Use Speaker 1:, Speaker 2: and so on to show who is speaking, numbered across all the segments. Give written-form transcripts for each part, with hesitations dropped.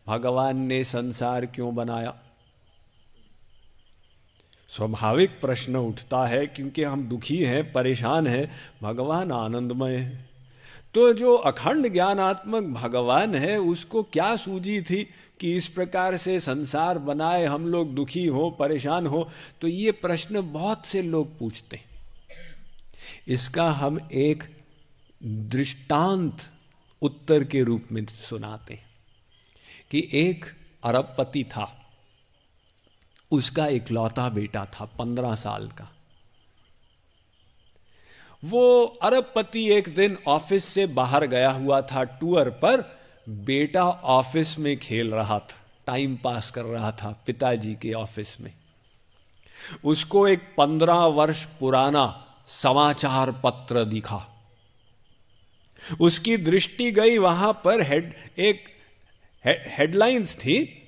Speaker 1: भगवान ने संसार क्यों बनाया? स्वाभाविक प्रश्न उठता है, क्योंकि हम दुखी हैं, परेशान हैं, भगवान आनंदमय है। तो जो अखंड ज्ञानात्मक भगवान है, उसको क्या सूझी थी कि इस प्रकार से संसार बनाए, हम लोग दुखी हो, परेशान हो? तो ये प्रश्न बहुत से लोग पूछते हैं। इसका हम एक दृष्टांत उत्तर के रूप में सुनाते हैं कि एक अरबपति था, उसका इकलौता बेटा था 15 साल का। वो अरबपति एक दिन ऑफिस से बाहर गया हुआ था टूर पर, बेटा ऑफिस में खेल रहा था, टाइम पास कर रहा था पिताजी के ऑफिस में। उसको एक 15 वर्ष पुराना समाचार पत्र दिखा। उसकी दृष्टि गई वहां पर, एक हेडलाइंस थी,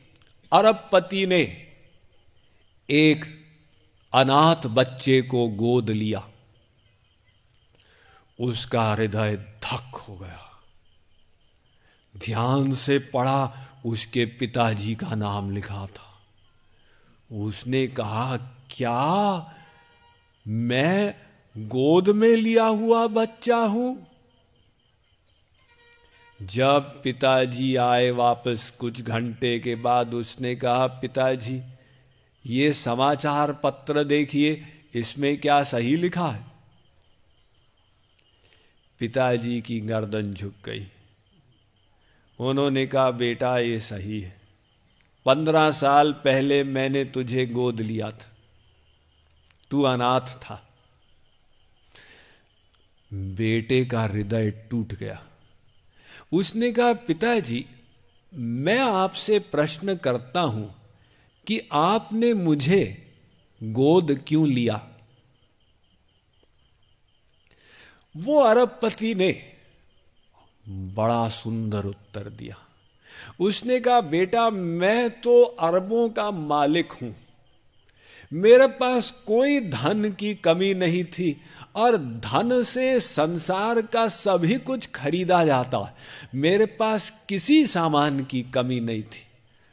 Speaker 1: अरबपति ने एक अनाथ बच्चे को गोद लिया। उसका हृदय धक हो गया। ध्यान से पढ़ा, उसके पिताजी का नाम लिखा था। उसने कहा, क्या मैं गोद में लिया हुआ बच्चा हूं? जब पिताजी आए वापस कुछ घंटे के बाद, उसने कहा, पिताजी ये समाचार पत्र देखिए, इसमें क्या सही लिखा है? पिताजी की गर्दन झुक गई। उन्होंने कहा, बेटा ये सही है, 15 साल पहले मैंने तुझे गोद लिया था, तू अनाथ था। बेटे का हृदय टूट गया। उसने कहा, पिताजी मैं आपसे प्रश्न करता हूं कि आपने मुझे गोद क्यों लिया? वो अरबपति ने बड़ा सुंदर उत्तर दिया। उसने कहा, बेटा मैं तो अरबों का मालिक हूं, मेरे पास कोई धन की कमी नहीं थी, और धन से संसार का सभी कुछ खरीदा जाता है। मेरे पास किसी सामान की कमी नहीं थी,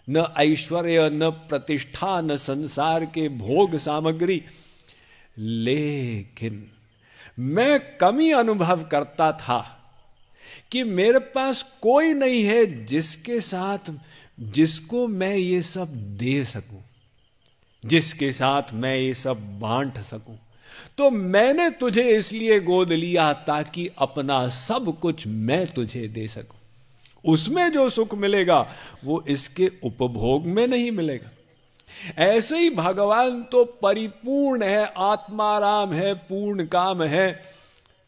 Speaker 1: न ऐश्वर्य, न प्रतिष्ठा, न संसार के भोग सामग्री। लेकिन मैं कमी अनुभव करता था कि मेरे पास कोई नहीं है जिसके साथ, जिसको मैं ये सब दे सकूं, जिसके साथ मैं ये सब बांट सकूं। तो मैंने तुझे इसलिए गोद लिया ताकि अपना सब कुछ मैं तुझे दे सकूं। उसमें जो सुख मिलेगा वो इसके उपभोग में नहीं मिलेगा। ऐसे ही भगवान तो परिपूर्ण है, आत्माराम है, पूर्ण काम है,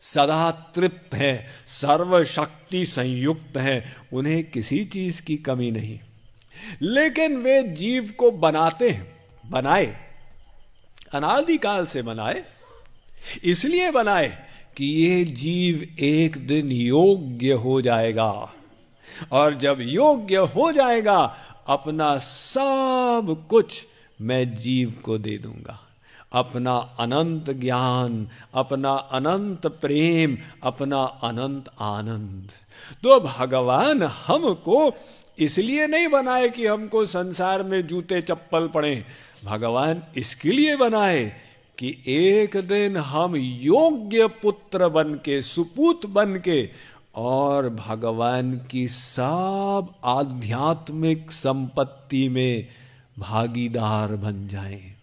Speaker 1: सदा तृप्त है, सर्वशक्ति संयुक्त है, उन्हें किसी चीज की कमी नहीं। लेकिन वे जीव को बनाते हैं, बनाए, अनादिकाल से बनाए, इसलिए बनाए कि ये जीव एक दिन योग्य हो जाएगा, और जब योग्य हो जाएगा अपना सब कुछ मैं जीव को दे दूंगा। अपना अनंत ज्ञान, अपना अनंत प्रेम, अपना अनंत आनंद। तो भगवान हमको इसलिए नहीं बनाए कि हमको संसार में जूते चप्पल पड़े। भगवान इसके लिए बनाए कि एक दिन हम योग्य पुत्र बन के, सुपूत बन के, और भगवान की सब आध्यात्मिक संपत्ति में भागीदार बन जाएं।